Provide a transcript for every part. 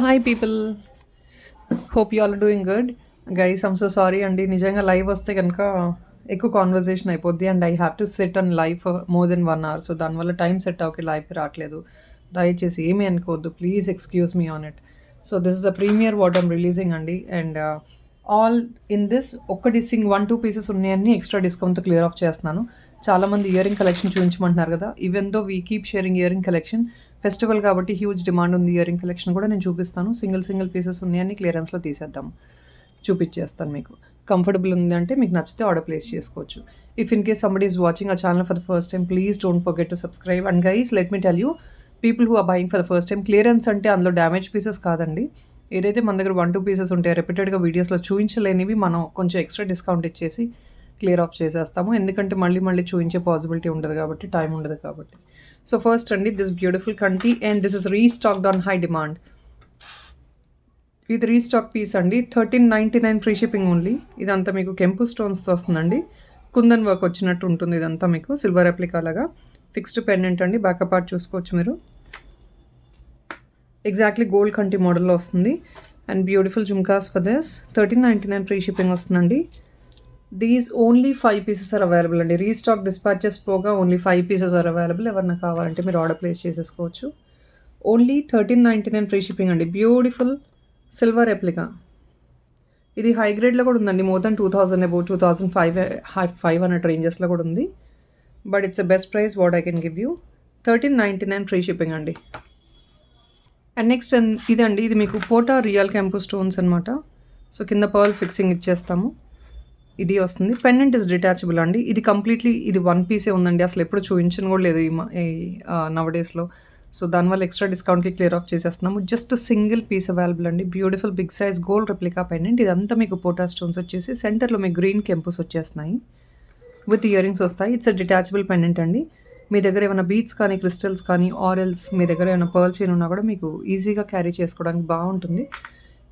Hi people, hope you all doing good. Guys I'm so sorry అండి, నిజంగా live వస్తే కనుక ఎక్కువ కాన్వర్జేషన్ అయిపోద్ది and I have to set on live for more than 1 hour. So దానివల్ల time set అవ్వకి లైవ్కి రావట్లేదు. దయచేసి ఏమీ అనుకోవద్దు, please excuse me on it. So this is the premiere what I'm releasing అండి. అండ్ ఆల్ ఇన్ దిస్ ఒక్క డిస్సింగ్ 1-2 పీసెస్ ఉన్నాయని ఎక్స్ట్రా డిస్కౌంట్తో క్లియర్ ఆఫ్ చేస్తున్నాను. చాలామంది ఇయరింగ్ కలెక్షన్ చూపించమంటున్నారు కదా, even though we keep sharing earring collection. Festival కాబట్టి హ్యూజ్ డిమాండ్ ఉంది. ఇయరింగ్ కలెక్షన్ కూడా నేను చూపిస్తాను. సింగిల్ పీసెస్ ఉన్నాయని క్లియరెన్స్లో తీసేద్దాం, చూపించేస్తాను. మీకు కంఫర్టబుల్ ఉంది అంటే మీకు నచ్చితే ఆర్డర్ ప్లేస్ చేసుకోవచ్చు. If in case somebody is watching a channel for the first time, please don't forget to subscribe. And guys let me tell you, people who are buying for the first time, clearance అంటే అందులో damage pieces కాదండి. ఏదైతే మన దగ్గర 1-2 pieces ఉంటాయో రిపీటెడ్గా వీడియోస్లో చూపించలేనివి మనం కొంచెం ఎక్స్ట్రా డిస్కౌంట్ ఇచ్చేసి క్లియర్ ఆఫ్ చేసేస్తాము. ఎందుకంటే మళ్ళీ చూపించే పాసిబిలిటీ ఉండదు కాబట్టి, టైం ఉండదు కాబట్టి. సో ఫస్ట్ అండి, దిస్ బ్యూటిఫుల్ కంటి and this is restocked on high demand. ఇది రీస్టాక్ పీస్ అండి, 1399 ఫ్రీ షిప్పింగ్ ఓన్లీ. ఇదంతా మీకు కెంపు స్టోన్స్తో వస్తుందండి. కుందన్ వర్క్ వచ్చినట్టు ఉంటుంది. ఇదంతా మీకు సిల్వర్ రెప్లికా లాగా ఫిక్స్డ్ పెండెంట్ అండి. బ్యాక్ పార్ట్ చూసుకోవచ్చు మీరు. ఎగ్జాక్ట్లీ గోల్డ్ కంటి మోడల్లో వస్తుంది. And beautiful jhumkas for this 1399 free shipping వస్తుందండి. These only 5 pieces are available అండి. రీస్టాక్ డిస్పాచెస్ పోగా ఓన్లీ 5 pieces ఆర్ అవైలబుల్. ఎవరన్నా కావాలంటే మీరు ఆర్డర్ ప్లేస్ చేసేసుకోవచ్చు. ఓన్లీ 1399 ఫ్రీ షిప్పింగ్ అండి. Beautiful silver replica. ఇది హై గ్రేడ్లో కూడా ఉందండి. మోర్ దెన్ 2000 అబౌవ్ 2500 రేంజెస్లో కూడా ఉంది. But it's a best price what I can give you. 1399 free shipping అండి. అండ్ నెక్స్ట్ ఇదండి, ఇది మీకు పోటా రియల్ కెంపు స్టోన్స్ అనమాట. సో కింద పర్ల్ ఫిక్సింగ్ ఇచ్చేస్తాము. ఇది వస్తుంది. పెండెంట్ ఇస్ డిటాచబుల్ అండి. ఇది కంప్లీట్లీ ఇది 1 పీసే ఉందండి. అసలు ఎప్పుడు చూపించను కూడా లేదు ఈ నవడేస్లో. సో దానివల్ల ఎక్స్ట్రా డిస్కౌంట్కి క్లియర్ ఆఫ్ చేసేస్తున్నాము. జస్ట్ సింగిల్ పీస్ అవైలబుల్ అండి. Beautiful big size gold replica pendant. ఇదంతా మీకు పోటా స్టోన్స్ వచ్చేసి సెంటర్లో మీకు గ్రీన్ కెంపుస్ వచ్చేస్తున్నాయి. విత్ ఇయరింగ్స్ వస్తాయి. ఇట్స్ అ డిటాచబుల్ పెండెంట్ అండి. మీ దగ్గర ఏమైనా బీట్స్ కానీ క్రిస్టల్స్ కానీ ఆరెల్స్ మీ దగ్గర ఏమైనా పర్ల్ చైన్ ఉన్నా కూడా మీకు ఈజీగా క్యారీ చేసుకోవడానికి బాగుంటుంది.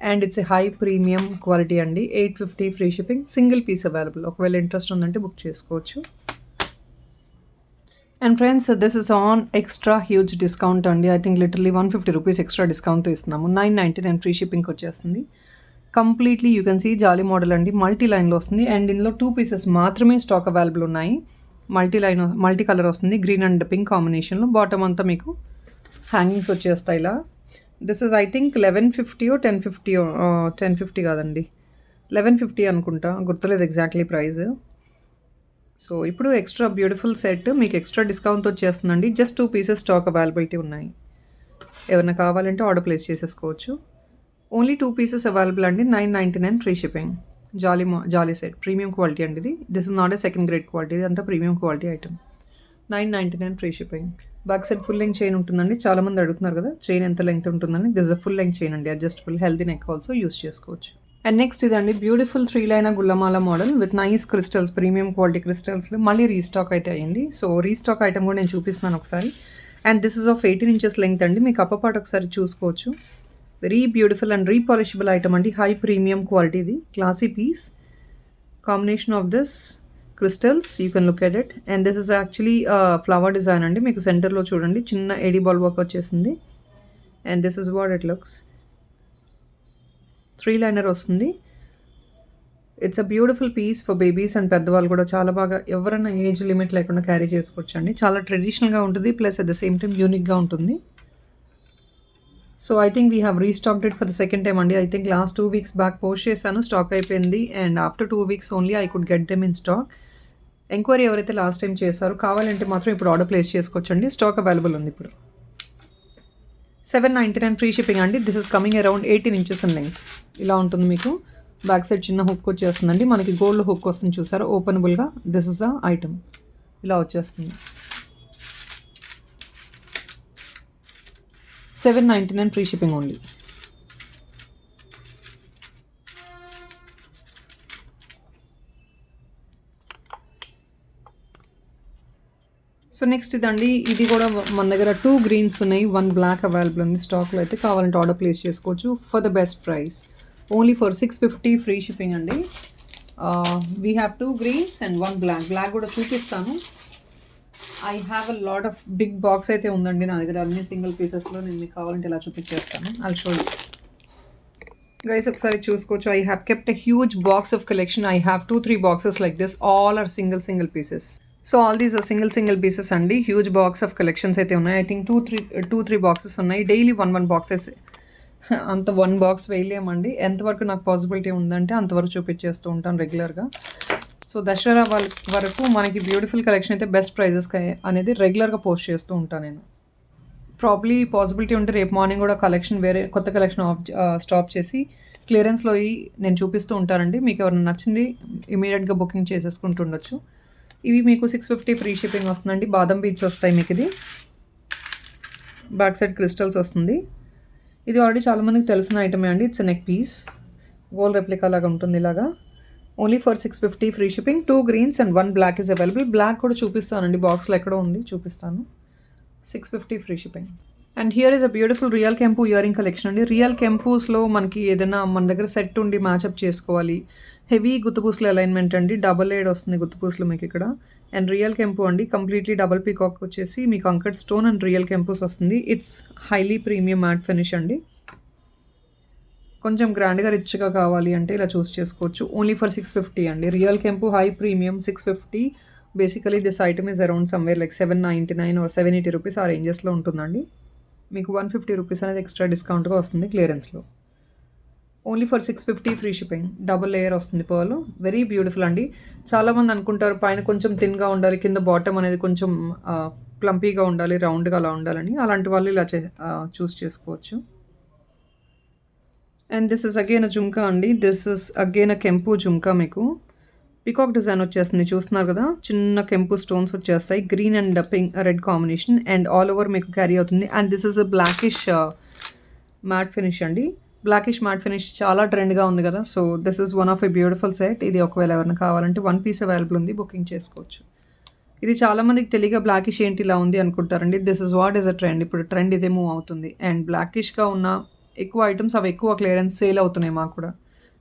And it's a high premium quality అండి. 850 free shipping, single piece available. ఒకవేళ ఇంట్రెస్ట్ ఉందంటే బుక్ చేసుకోవచ్చు. And friends, this is on extra huge discount అండి. I think literally 150 rupees extra డిస్కౌంట్తో ఇస్తున్నాము. 999 ఫ్రీ షిప్పింగ్కి వచ్చేస్తుంది. Completely you can see jali model అండి. మల్టీ లైన్లో వస్తుంది. అండ్ ఇందులో 2 pieces మాత్రమే స్టాక్ అవైలబుల్ ఉన్నాయి. మల్టీ కలర్ వస్తుంది, గ్రీన్ అండ్ పింక్ కాంబినేషన్లో. బాటమ్ అంతా మీకు హ్యాంగింగ్స్ వచ్చేస్తాయి ఇలా. దిస్ ఇస్ ఐ థింక్ 1150 1050 కాదండి, 1150 అనుకుంటా, గుర్తులేదు ఎగ్జాక్ట్లీ ప్రైస్. సో ఇప్పుడు ఎక్స్ట్రా బ్యూటిఫుల్ సెట్ మీకు ఎక్స్ట్రా డిస్కౌంట్ వచ్చేస్తుందండి. జస్ట్ 2 pieces స్టాక్ అవైలబిలిటీ ఉన్నాయి. ఏమైనా కావాలంటే ఆర్డర్ ప్లేస్ చేసేసుకోవచ్చు. ఓన్లీ 2 pieces అవైలబుల్ అండి. 999 ఫ్రీ షిప్పింగ్. జాలీ సెట్ ప్రీమియం క్వాలిటీ అండి ఇది. This is not a second grade quality, ఇది అంతా premium quality item. 999 free shipping. Back side full length chain ఉంటుందండి. చాలామంది అడుగుతున్నారు కదా చైన్ ఎంత లెంగ్త్ ఉంటుందని. This is a full length chain అండి, adjustable, healthy neck also use చేసుకోవచ్చు. అండ్ నెక్స్ట్ ఇదండి, బ్యూటిఫుల్ 3 లైన్ గుల్లమాల model with nice crystals, premium quality క్రిస్టల్స్లో మళ్ళీ రీస్టాక్ అయితే అయ్యింది. సో రీస్టాక్ ఐటమ్ కూడా నేను చూపిస్తున్నాను ఒకసారి. And this is of 18 inches length అండి. మీకు అప్పర్ పార్ట్ ఒకసారి చూసుకోవచ్చు. Very beautiful and repolishable item అండి. హై ప్రీమియం క్వాలిటీ, ఇది classy piece. Combination of this crystals, you can look at it. And this is actually flower design అండి. మీకు సెంటర్లో చూడండి చిన్న ఎడీ బాల్ వర్క్ వచ్చేసింది. And this is what it looks. 3 liner వస్తుంది. It's a beautiful piece for babies and పెద్దవాళ్ళు కూడా చాలా బాగా ఎవరైనా ఏజ్ లిమిట్ లేకుండా క్యారీ చేసుకోవచ్చు అండి. చాలా ట్రెడిషనల్గా ఉంటుంది, plus at the same time యూనిక్గా ఉంటుంది. So I think we have restocked it for the second time అండి. I think last 2 weeks back post చేశాను, స్టాక్ అయిపోయింది. And after 2 weeks only I could get them in stock. Enquiry ఎవరైతే last time చేశారో కావాలంటే మాత్రం ఇప్పుడు order place చేసుకోవచ్చండి. Stock available ఉంది ఇప్పుడు. 799 ఫ్రీ షిప్పింగ్ అండి. This is coming around 18 inches in length. ఇలా ఉంటుంది మీకు. బ్యాక్ సైడ్ చిన్న హుక్ వచ్చేస్తుందండి. మనకి గోల్డ్ హుక్ వస్తుంది చూసారా, ఓపెనబుల్గా. దిస్ ఇస్ ద ఐటమ్, ఇలా వచ్చేస్తుంది. 799 free shipping only. So next ఇదండి, ఇది కూడా మన దగ్గర 2 greens ఉన్నాయి, 1 black అవైలబుల్ ఉంది స్టాక్లో. అయితే కావాలంటే ఆర్డర్ ప్లేస్ చేసుకోవచ్చు for the best price. Only for 650 free shipping అండి. వీ హ్యావ్ 2 greens అండ్ 1 black. బ్లాక్ కూడా చూపిస్తాను. I have a lot of big box అయితే ఉందండి నా దగ్గర, అన్ని సింగిల్ పీసెస్లో. నేను మీకు కావాలంటే ఇలా చూపించేస్తాను. I'll show you. గైస్ ఒకసారి చూసుకోవచ్చు. I have kept a huge box of collection. I have 2-3 boxes like this. All are single pieces. So all these are single pieces అండి. హ్యూజ్ బాక్స్ ఆఫ్ కలెక్షన్స్ అయితే ఉన్నాయి. I think 2-3 boxes ఉన్నాయి. Daily 1 boxes. అంత 1 box వేయలేమండి. ఎంతవరకు నాకు possibility ఉందంటే అంతవరకు చూపించేస్తూ ఉంటాను రెగ్యులర్గా. సో దసరా వరకు మనకి బ్యూటిఫుల్ కలెక్షన్ అయితే బెస్ట్ ప్రైజెస్ అనేది రెగ్యులర్గా పోస్ట్ చేస్తూ ఉంటాను నేను. ప్రాబ్లీ పాసిబిలిటీ ఉంటే రేపు మార్నింగ్ కూడా కలెక్షన్ వేరే కొత్త కలెక్షన్ స్టాప్ చేసి క్లియరెన్స్లో నేను చూపిస్తూ ఉంటానండి. మీకు ఎవరైనా నచ్చింది ఇమీడియట్గా బుకింగ్ చేసేసుకుంటుండొచ్చు. ఇవి మీకు 650 ఫ్రీ షిప్పింగ్ వస్తుందండి. బాదం బీడ్స్ వస్తాయి మీకు. ఇది బ్యాక్ సైడ్ క్రిస్టల్స్ వస్తుంది. ఇది ఆల్రెడీ చాలామందికి తెలిసిన ఐటమే అండి. It's neck piece, gold replica లాగా ఉంటుంది. ఇలాగా only for 650 free shipping. 2 greens and 1 black is available. Black కూడా చూపిస్తానండి, బాక్స్లో ఎక్కడో ఉంది, చూపిస్తాను. 650 free shipping. And here is a beautiful real కెంపు ఇయరింగ్ కలెక్షన్ అండి. రియల్ కెంపూస్లో మనకి ఏదైనా మన దగ్గర సెట్ ఉండి మ్యాచప్ చేసుకోవాలి. హెవీ గుత్తుపూసల అలైన్మెంట్ అండి. డబల్ ఎయిడ్ వస్తుంది గుత్తుపూసలు మీకు ఇక్కడ. అండ్ రియల్ కెంపు అండి, కంప్లీట్లీ డబల్ పీకాక్ వచ్చేసి మీకు అంకట్ స్టోన్ అండ్ రియల్ కెంపూస్ వస్తుంది. It's highly premium matte finish అండి. కొంచెం గ్రాండ్గా రిచ్గా కావాలి అంటే ఇలా చూస్ చేసుకోవచ్చు. ఓన్లీ ఫర్ 650 అండి. రియల్ కెంపు high premium 650. Basically this item is around somewhere like 799 or 780 rupees ఆ రేంజెస్లో ఉంటుందండి. మీకు 150 రూపీస్ అనేది ఎక్స్ట్రా డిస్కౌంట్గా వస్తుంది క్లియరెన్స్లో. Only for 650 free shipping. Double layer వస్తుంది పర్ల్. వెరీ బ్యూటిఫుల్ అండి. చాలామంది అనుకుంటారు పైన కొంచెం థిన్గా ఉండాలి, కింద బాటమ్ అనేది కొంచెం ప్లంపీగా ఉండాలి, రౌండ్గా అలా ఉండాలని. అలాంటి వాళ్ళు ఇలా చూస్ చేసుకోవచ్చు. And this is again a jhumka అండి. దిస్ ఇస్ అగైన్ అ కెంపు జుమ్కా. మీకు పికాక్ డిజైన్ వచ్చేస్తుంది, చూస్తున్నారు కదా. చిన్న కెంపు స్టోన్స్ వచ్చేస్తాయి. Green and pink red combination and all over మీకు క్యారీ అవుతుంది. And this is a blackish matte finish అండి. బ్లాకిష్ మ్యాట్ ఫినిష్ చాలా ట్రెండ్గా ఉంది కదా. So this is one of a beautiful set. ఇది ఒకవేళ ఎవరైనా కావాలంటే 1 పీస్ అవైలబుల్ ఉంది, బుకింగ్ చేసుకోవచ్చు. ఇది చాలామందికి తెలియక బ్లాకిష్ ఏంటి ఇలా ఉంది అనుకుంటారండి. This is what is a trend. ఇప్పుడు ట్రెండ్ ఇదే మూవ్ అవుతుంది. అండ్ బ్లాకిష్గా ఉన్న ఎక్కువ ఐటమ్స్ అవి ఎక్కువ క్లియరెన్స్ సేల్ అవుతున్నాయి మాకు కూడా.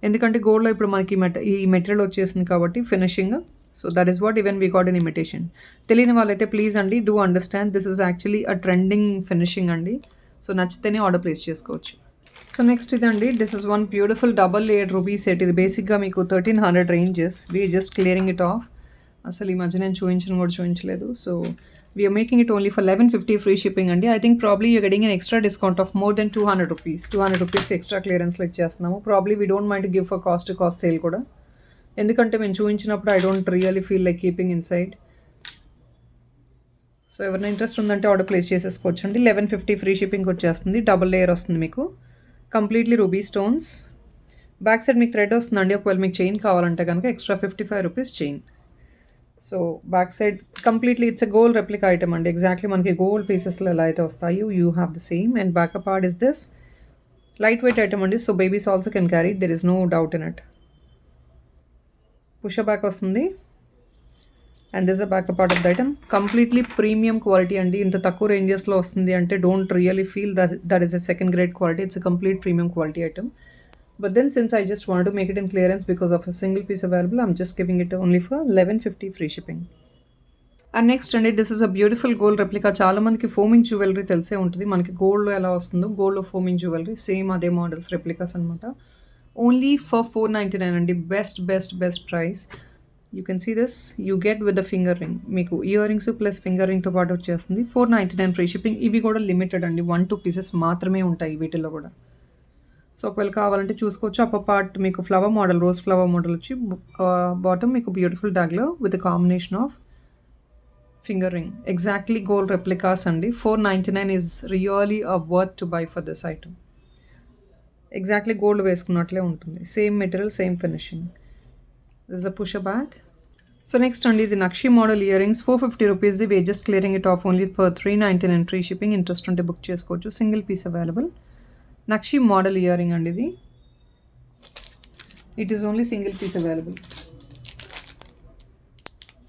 ఎందుకంటే గోల్డ్లో ఇప్పుడు మనకి ఈ మెటీరియల్ వచ్చేసింది కాబట్టి finishing. So that is what even we got in imitation. తెలియని వాళ్ళైతే ప్లీజ్ అండి do understand this is actually a trending finishing అండి. సో నచ్చితేనే ఆర్డర్ ప్లేస్ చేసుకోవచ్చు. సో నెక్స్ట్ ఇదండి. This is one beautiful double layered ruby set. ఇది బేసిక్గా మీకు 1300 ranges. We just clearing it off. అసలు ఈ మధ్య నేను చూపించలేదు. So we are making it only for 1150 free shipping అండి. I think probably you getting an extra discount off more than 200 rupees. 200 రూపీస్కి ఎక్స్ట్రా క్లియరెన్స్లో ఇచ్చేస్తున్నాము. Probably we don't mind give for cost sale కూడా. ఎందుకంటే మేము చూపించినప్పుడు I don't really feel like keeping in side. So ఎవరైనా interest ఉందంటే order place చేసేసుకోవచ్చు అండి. 1150 ఫ్రీ షిప్పింగ్ వచ్చేస్తుంది. డబుల్ లేయర్ వస్తుంది మీకు. Completely ruby stones. Back side మీకు థ్రెడ్ వస్తుందండి. ఒకవేళ మీకు చైన్ కావాలంటే కనుక extra 55 rupees chain. So back side completely it's a gold replica item అండి. ఎగ్జాక్ట్లీ మనకి గోల్డ్ పీసెస్లో ఎలా అయితే వస్తాయో you have the same. And backup part is this light weight item అండి. So babies also can carry, there is no doubt in it. Push back వస్తుంది. And this a backup part of the item. Completely premium quality అండి. ఇంత తక్కువ రేంజెస్లో వస్తుంది అంటే don't really feel that is a second grade quality. It's a complete premium quality item. But then since I just wanted to make it in clearance because of a single piece available, I'm just giving it only for 1150 free shipping. And next అండి, this is a beautiful gold replica. చాలా మందికి foaming jewellery తెలిసే ఉంటుంది. మనకి గోల్డ్లో ఎలా వస్తుందో గోల్డ్లో ఫోమింగ్ జ్యువెలరీ సేమ్ అదే మోడల్స్ రెప్లికాస్ అనమాట. ఓన్లీ ఫర్ 499 అండి. Best price. You can see this. You get with the finger ring. మీకు ఇయర్ రింగ్స్ ప్లస్ ఫింగర్ రింగ్తో పాటు వచ్చేస్తుంది. 499 ఫ్రీ షిప్పింగ్. ఇవి కూడా లిమిటెడ్ అండి. 1-2 పీసెస్ మాత్రమే ఉంటాయి వీటిల్లో కూడా. సో ఒకవేళ కావాలంటే చూసుకోవచ్చు. అప్పర్ పార్ట్ మీకు flower model, rose flower model వచ్చి బాటమ్ మీకు బ్యూటిఫుల్ డాగ్లో with combination of finger ring. Exactly gold replicas అండి. 499 is really a worth to buy for this item. Exactly gold వేసుకున్నట్లే ఉంటుంది. Same material, same finishing. This a push back. So next అండి, ఇది nakshi model earrings 450 రూపీస్ది. We just clearing it off only for 399 free shipping. Interest ఉంటే book చేసుకోవచ్చు. Single piece available. Nakshi model earring అండి ఇది. It is only single piece available.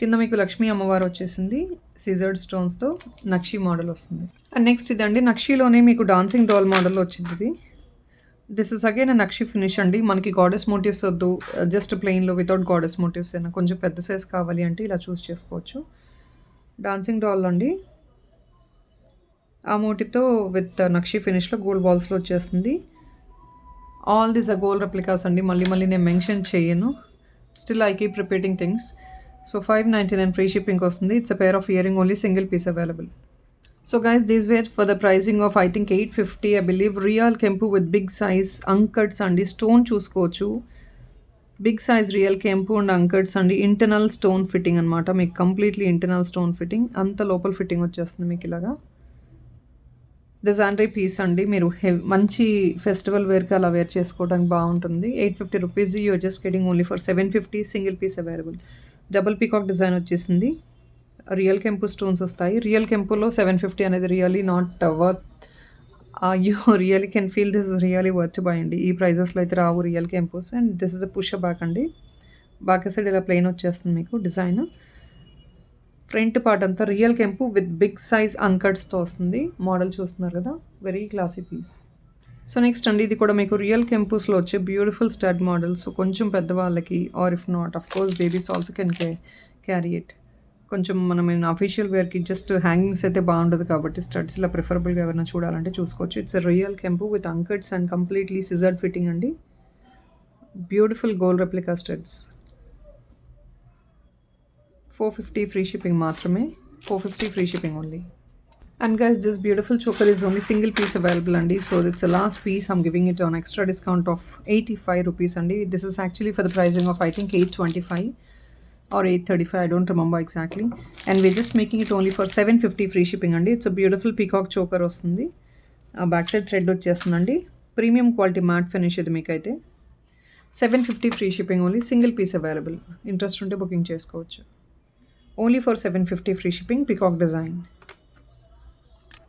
కింద మీకు లక్ష్మీ అమ్మవారు వచ్చేసింది సీజర్డ్ స్టోన్స్తో. నక్షి మోడల్ వస్తుంది. అండ్ నెక్స్ట్ ఇదండి, నక్షిలోనే మీకు డాన్సింగ్ డాల్ మోడల్లో వచ్చింది ఇది. This is again nakshi finish అండి. మనకి గాడెస్ మోటివ్స్ వద్దు, జస్ట్ ప్లెయిన్లో వితౌట్ గాడెస్ మోటివ్స్ అయినా కొంచెం పెద్ద సైజ్ కావాలి అంటే ఇలా చూస్ చేసుకోవచ్చు. డాన్సింగ్ డాల్ అండి. ఆ మోటివ్తో విత్ నక్షి ఫినిష్లో గోల్డ్ బాల్స్లో వచ్చేస్తుంది. All these are gold replicas అండి. మళ్ళీ నేను మెన్షన్ చేయను. Still I keep repeating things. So 599 free shipping వస్తుంది. It's a pair of earring, only single piece available. So guys, these were for the pricing of I think 850, I believe. Real Kempu with big size uncuts and stone చూసుకోవచ్చు. Big size real కెంపు and అంకర్డ్స్ అండి. Internal stone fitting అనమాట. మీకు completely internal stone fitting, అంత లోపల fitting వచ్చేస్తుంది మీకు ఇలాగా. డిజైనరీ పీస్ అండి. మీరు మంచి ఫెస్టివల్ వేర్కి అలా వేర్ చేసుకోవడానికి బాగుంటుంది. 850 rupees. You are just getting only for 750. Single piece available. Double peacock design వచ్చేసింది. రియల్ కెంపు స్టోన్స్ వస్తాయి. రియల్ కెంపులో 750 అనేది really not worth. You really can feel this is really worth buy అండి. ఈ ప్రైజెస్లో అయితే రావు రియల్ కెంపుస్. And this is the push back అండి. బ్యాక్ సైడ్ ఇలా ప్లెయిన్ వచ్చేస్తుంది మీకు డిజైన్. ఫ్రంట్ పార్ట్ అంతా రియల్ కెంపు విత్ బిగ్ సైజ్ అంకట్స్తో వస్తుంది. మోడల్ చూస్తున్నారు కదా, very classy piece. So next అండి, ఇది కూడా మీకు రియల్ కెంపుస్లో వచ్చే బ్యూటిఫుల్ స్టడ్ మోడల్. సో కొంచెం పెద్దవాళ్ళకి or if not of course babies also can carry it. కొంచెం మనం అఫీషియల్ వేర్కి జస్ట్ హ్యాంగింగ్స్ అయితే బాగుండదు కాబట్టి స్టడ్స్ ఇలా ప్రిఫరబుల్గా ఎవరైనా చూడాలంటే చూసుకోవచ్చు. ఇట్స్ ఎ రియల్ కెంపు విత్ అంకట్స్ అండ్ కంప్లీట్లీ సిజర్డ్ ఫిట్టింగ్ అండి. Beautiful gold replica studs. 450 free shipping మాత్రమే. 450 free shipping only. And guys, this beautiful choker is only single piece available andi. So it's the last piece. I'm giving it on extra discount of 85 rupees andi. This is actually for the pricing of I think 825 or 835, I don't remember exactly. And we're just making it only for 750 free shipping andi. It's a beautiful peacock choker వస్తుంది. Back side thread వచ్చేస్తుందండి. Premium quality matte finish ఇది మీకు అయితే. 750 free shipping only. Single piece available. Interest ఉంటే booking చేసుకోవచ్చు. Only for 750 free shipping, peacock design.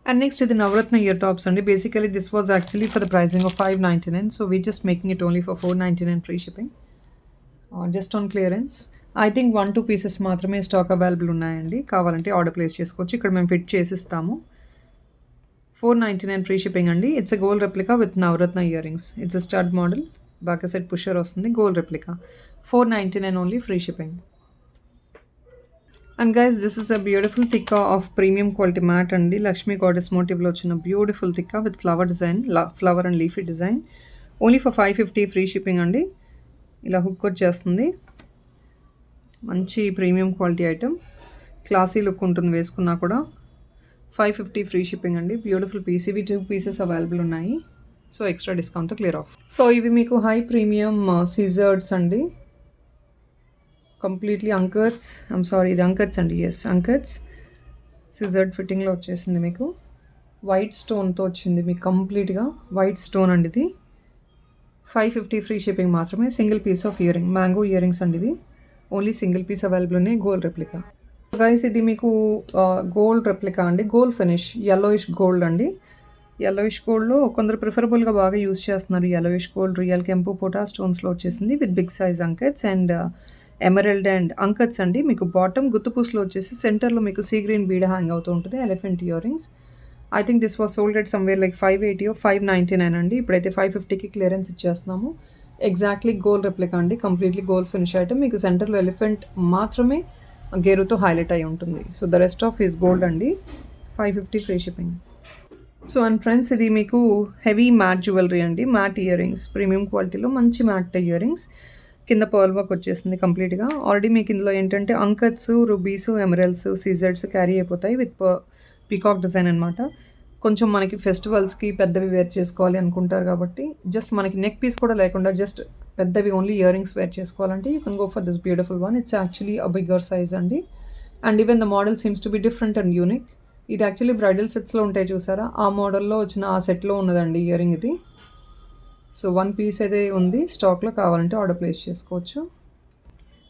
And next ఇది నవరత్న ear tops అండి. Basically this was actually for the pricing of 599. So we just making it only for 499 free shipping, just on clearance. I think 1-2 pieces మాత్రమే stock available ఉన్నాయండి. కావాలంటే order place చేసుకోవచ్చు. ఇక్కడ మేము fit చేసిస్తాము. 499 ఫ్రీ షిప్పింగ్ అండి. It's a gold replica with navaratna earrings. It's a stud model. Back side pusher వస్తుంది. Gold replica. 499 only free shipping. And guys, this is a beautiful tikka of premium quality matte అండి. Lakshmi goddess మోటివ్లో వచ్చిన beautiful tikka with flower design, flower and leafy design. Only for 550 free shipping అండి. ఇలా hook వచ్చేస్తుంది. మంచి premium quality item. Classy look ఉంటుంది వేసుకున్నా కూడా. 550 ఫ్రీ షిప్పింగ్ అండి. Beautiful piece. ఇవి 2 పీసెస్ అవైలబుల్ ఉన్నాయి. సో ఎక్స్ట్రా డిస్కౌంట్తో క్లియర్ ఆఫ్. సో ఇవి మీకు హై ప్రీమియం సీజర్డ్స్ అండి. కంప్లీట్లీ అంకర్స్. ఐమ్ సారీ, ఇది అంకర్స్ అండి. ఎస్, అంకర్స్. సిజర్డ్ ఫిట్టింగ్లో వచ్చేసింది మీకు. వైట్ స్టోన్తో వచ్చింది మీకు కంప్లీట్గా. వైట్ స్టోన్ అండి ఇది. 550 ఫ్రీ షిప్పింగ్ మాత్రమే. Single piece of earring, mango ear rings అండి ఇవి. ఓన్లీ సింగిల్ పీస్ అవైలబుల్ ఉన్నాయి. Gold replica. గైస్, ఇది మీకు గోల్డ్ రెప్లికా అండి. గోల్డ్ ఫినిష్, yellowish గోల్డ్ అండి. yellowish గోల్డ్లో కొందరు ప్రిఫరబుల్గా బాగా యూస్ చేస్తున్నారు. yellowish గోల్డ్ రియల్ కెంపు పోటా స్టోన్స్లో వచ్చేసింది with big size uncuts and emerald and uncuts అండి. మీకు బాటమ్ గుత్తుపూసలో వచ్చేసి సెంటర్లో మీకు సీ గ్రీన్ బీడ హ్యాంగ్ అవుతూ ఉంటుంది. Elephant ear rings. I think this was sold at somewhere like 580 or 599 అండి. ఇప్పుడైతే 550కి క్లియరెన్స్ ఇచ్చేస్తున్నాము. ఎగ్జాక్ట్లీ గోల్డ్ రెప్లికా అండి. Completely gold finish item. మీకు సెంటర్లో ఎలిఫెంట్ మాత్రమే గేరుతో హైలైట్ అయి ఉంటుంది. So the rest of is gold అండి. 550 free shipping. So and friends, ఇది మీకు హెవీ మ్యాట్ జ్యువెలరీ అండి. మ్యాట్ ఇయర్ రింగ్స్, ప్రీమియం క్వాలిటీలో మంచి మ్యాట్ ఇయర్ రింగ్స్. కింద పర్ల్ వర్క్ వచ్చేస్తుంది కంప్లీట్గా. ఆల్రెడీ మీకు ఇందులో ఏంటంటే అంకట్స్, రూబీస్, ఎమరల్స్, సీజర్డ్స్ క్యారీ అయిపోతాయి విత్ పీకాక్ డిజైన్ అనమాట. కొంచెం మనకి ఫెస్టివల్స్కి పెద్దవి వేర్ చేసుకోవాలి అనుకుంటారు కాబట్టి జస్ట్ మనకి నెక్ పీస్ కూడా లేకుండా జస్ట్ పెద్దవి ఓన్లీ ఇయర్ రింగ్స్ వేర్ చేసుకోవాలంటే you can go for this beautiful one. It's actually a bigger size అండి. And even the model seems to be different and unique. ఇది యాక్చువల్లీ బ్రైడల్ సెట్స్లో ఉంటాయి చూసారా, ఆ మోడల్లో వచ్చిన ఆ సెట్లో ఉన్నదండి ఇయర్ రింగ్ ఇది. సో 1 పీస్ అయితే ఉంది స్టాక్లో. కావాలంటే ఆర్డర్ ప్లేస్ చేసుకోవచ్చు.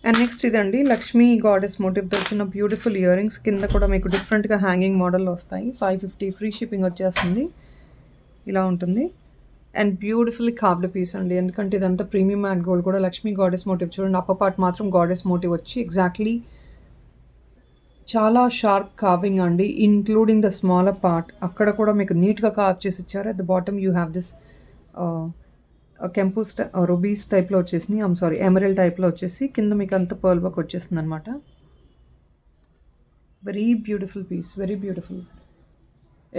అండ్ నెక్స్ట్ ఇదండి లక్ష్మీ గాడెస్ మోటివ్తో వచ్చిన బ్యూటిఫుల్ ఇయర్ రింగ్స్. కింద కూడా మీకు డిఫరెంట్గా హ్యాంగింగ్ మోడల్లో వస్తాయి. 550 ఫ్రీ షిప్పింగ్ వచ్చేస్తుంది. ఇలా ఉంటుంది. అండ్ బ్యూటిఫుల్లీ కార్వ్డ్ పీస్ అండి. ఎందుకంటే ఇదంతా ప్రీమియం మ్యాట్ గోల్డ్ కూడా. లక్ష్మీ గాడెస్ మోటివ్ చూడండి. అప్పర్ పార్ట్ మాత్రం గాడెస్ మోటివ్ వచ్చి ఎగ్జాక్ట్లీ చాలా షార్ప్ కార్వింగ్ అండి. ఇంక్లూడింగ్ ద స్మాలర్ పార్ట్ అక్కడ కూడా మీకు నీట్గా కార్వ్ చేసి ఇచ్చారు. At the bottom you have this కెంపు రూబీస్ టైప్లో వచ్చేసి, ఎమరల్డ్ టైప్లో వచ్చేసి కింద మీకు అంత పర్ల్ వర్క్ వచ్చేస్తుంది అనమాట. Very beautiful piece, very beautiful.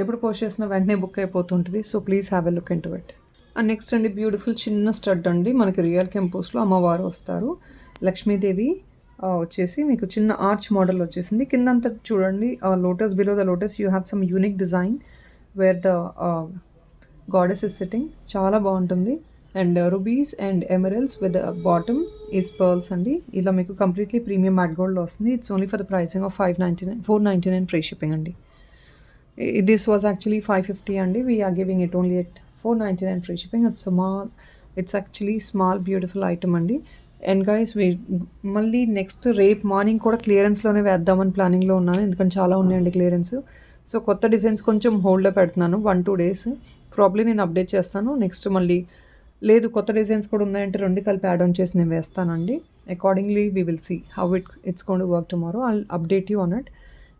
ఎప్పుడు పోస్ట్ చేసిన వెంటనే బుక్ అయిపోతుంటుంది. So please have a look into it. Next అండి బ్యూటిఫుల్ చిన్న స్టడ్ అండి, మనకి రియల్ కెంపోస్లో అమ్మవారు వస్తారు. లక్ష్మీదేవి వచ్చేసి మీకు చిన్న ఆర్చ్ మోడల్ వచ్చేసింది. కిందంతా చూడండి lotus, below the lotus you have some unique design wear the goddess is sitting. చాలా బాగుంటుంది. And rubies and emeralds with bottom is pearls అండి. ఇలా మీకు కంప్లీట్లీ ప్రీమియం మ్యాట్ గోల్డ్లో వస్తుంది. It's only for the pricing of 599, 499 free shipping అండి. This was actually 550 అండి. We are giving it only at 499 free shipping. It's actually small beautiful item అండి. And guys మళ్ళీ next రేపు మార్నింగ్ కూడా క్లియరెన్స్లోనే వేద్దామని ప్లానింగ్లో ఉన్నాను, ఎందుకంటే చాలా ఉన్నాయండి క్లియరెన్స్. సో కొత్త డిజైన్స్ కొంచెం హోల్డ్లో పెడుతున్నాను 1-2 days. ప్రాబ్లీ నేను అప్డేట్ చేస్తాను. నెక్స్ట్ మళ్ళీ లేదు కొత్త డిజైన్స్ కూడా ఉన్నాయంటే రెండు కలిపి యాడ్ ఆన్ చేసి నేను వేస్తానండి. Accordingly we will see how it's going to work tomorrow. I'll update you on it.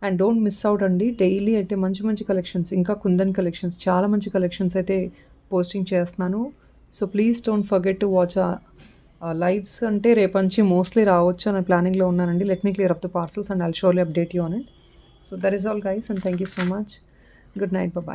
And don't miss out అండి. డైలీ అయితే మంచి మంచి కలెక్షన్స్, ఇంకా కుందన్ కలెక్షన్స్, చాలా మంచి కలెక్షన్స్ అయితే పోస్టింగ్ చేస్తున్నాను. So please don't forget to watch lives. అంటే రేపంచి మోస్ట్లీ రావచ్చు అనే ప్లానింగ్లో ఉన్నానండి. Let me clear off the parcels and I'll surely update you on it. So that is all guys, and thank you so much. Good night, bye.